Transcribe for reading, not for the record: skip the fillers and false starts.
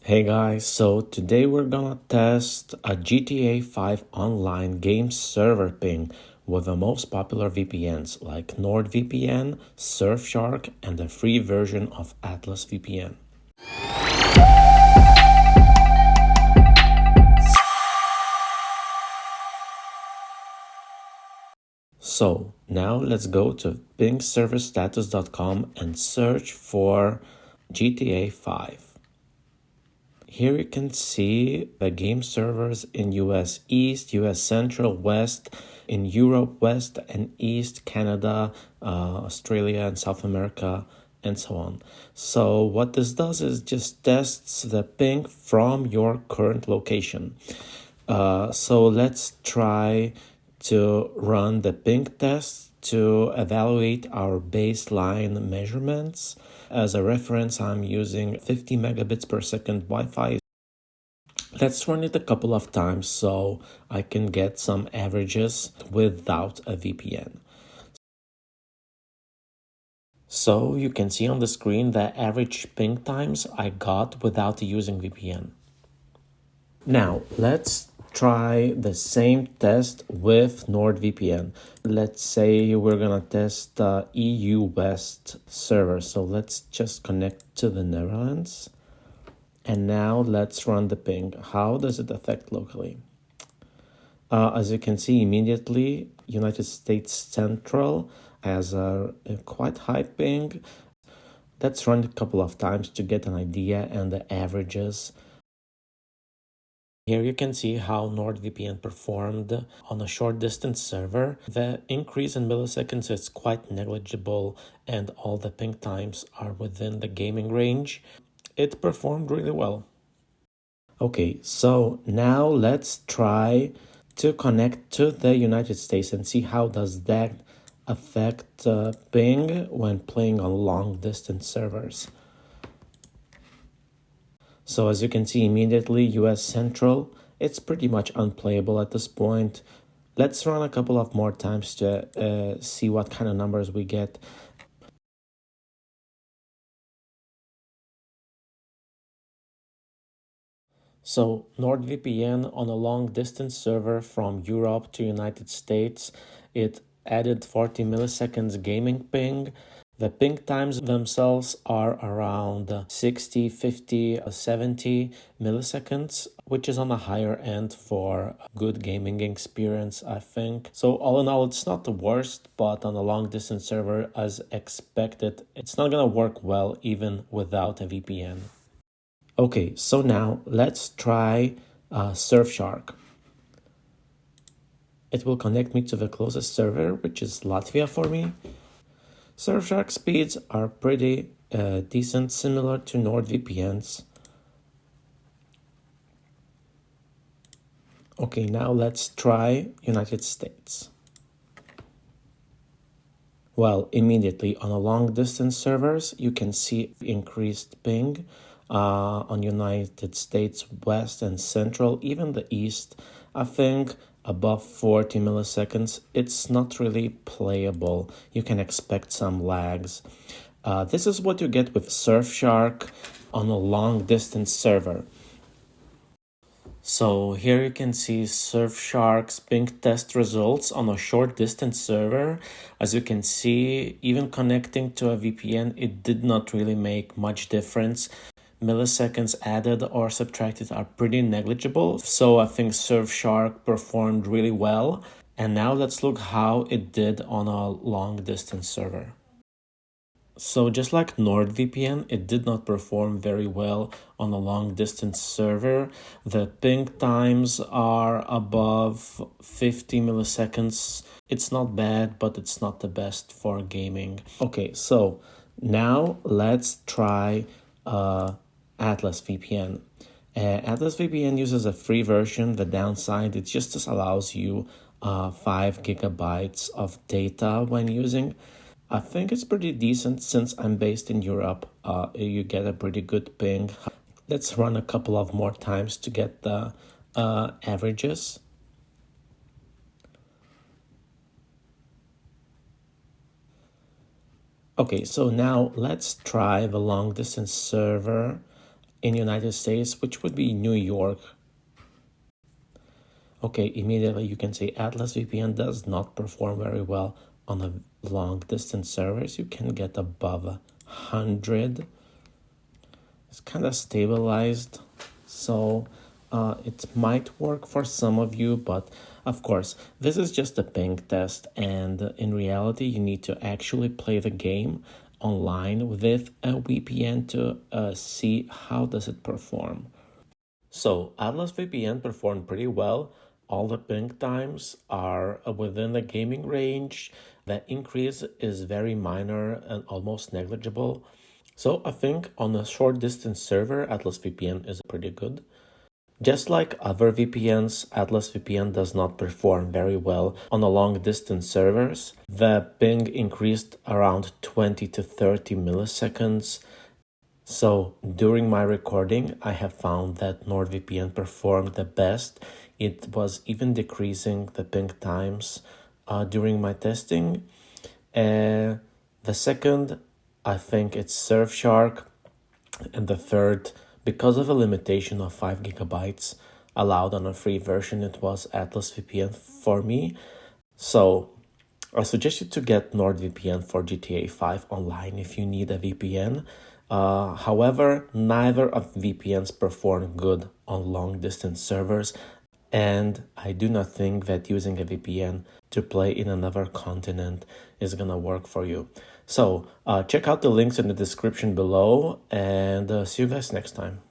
Hey guys, so today we're gonna test a GTA 5 online game server ping with the most popular VPNs like NordVPN, Surfshark, and the free version of Atlas VPN. So now let's go to pingserverstatus.com and search for GTA 5. Here you can see the game servers in US East, US Central, West, in Europe, West and East, Canada, Australia and South America, and so on. So what this does is just tests the ping from your current location. So let's try to run the ping test to evaluate our baseline measurements. As a reference, I'm using 50 megabits per second Wi-Fi. Let's run it a couple of times so I can get some averages without a VPN. So you can see on the screen the average ping times I got without using VPN. Now let's try the same test with NordVPN. Let's say we're gonna test the EU West server. So let's just connect to the Netherlands. And now let's run the ping. How does it affect locally? As you can see immediately, United States Central has a quite high ping. Let's run it a couple of times to get an idea and the averages. Here you can see how NordVPN performed on a short distance server. The increase in milliseconds is quite negligible and all the ping times are within the gaming range. It performed really well. Okay, so now let's try to connect to the United States and see how does that affect ping when playing on long distance servers. So as you can see immediately, US Central, it's pretty much unplayable at this point. Let's run a couple of more times to see what kind of numbers we get. So NordVPN on a long distance server from Europe to United States, it added 40 milliseconds gaming ping. The ping times themselves are around 60, 50, 70 milliseconds, which is on the higher end for a good gaming experience, I think. So all in all, it's not the worst, but on a long distance server, as expected, it's not gonna work well even without a VPN. Okay, so now let's try Surfshark. It will connect me to the closest server, which is Latvia for me. Surfshark speeds are pretty decent, similar to NordVPN's. Okay, now let's try United States. Well, immediately on a long distance servers, you can see increased ping on United States West and Central, even the East. I think above 40 milliseconds, it's not really playable. You can expect some lags. This is what you get with Surfshark on a long distance server. So here you can see Surfshark's ping test results on a short distance server. As you can see, even connecting to a VPN, it did not really make much difference. Milliseconds added or subtracted are pretty negligible. So I think Surfshark performed really well. And now let's look how it did on a long distance server. So just like NordVPN, it did not perform very well on a long distance server. The ping times are above 50 milliseconds. It's not bad, but it's not the best for gaming. Okay, so now let's try Atlas VPN. Atlas VPN uses a free version. The downside, it just allows you 5 gigabytes of data when using. I think it's pretty decent since I'm based in Europe. You get a pretty good ping. Let's run a couple of more times to get the averages. Okay, so now let's try the long distance server in United States, which would be New York. Okay, immediately you can see Atlas VPN does not perform very well on a long distance servers. You can get above 100. It's kind of stabilized, so it might work for some of you, but of course, this is just a ping test, and in reality, you need to actually play the game online with a VPN to see how does it perform. So Atlas VPN performed pretty well. All the ping times are within the gaming range. The increase is very minor and almost negligible. So I think on a short distance server, Atlas VPN is pretty good. Just like other VPNs, Atlas VPN does not perform very well on a long distance servers. The ping increased around 20 to 30 milliseconds. So during my recording, I have found that NordVPN performed the best. It was even decreasing the ping times during my testing. The second, I think it's Surfshark. And the third, because of a limitation of 5 gigabytes allowed on a free version, it was Atlas VPN for me. So I suggest you to get NordVPN for GTA 5 online if you need a VPN. However, neither of VPNs perform good on long distance servers, and I do not think that using a VPN to play in another continent is gonna work for you. So check out the links in the description below, and see you guys next time.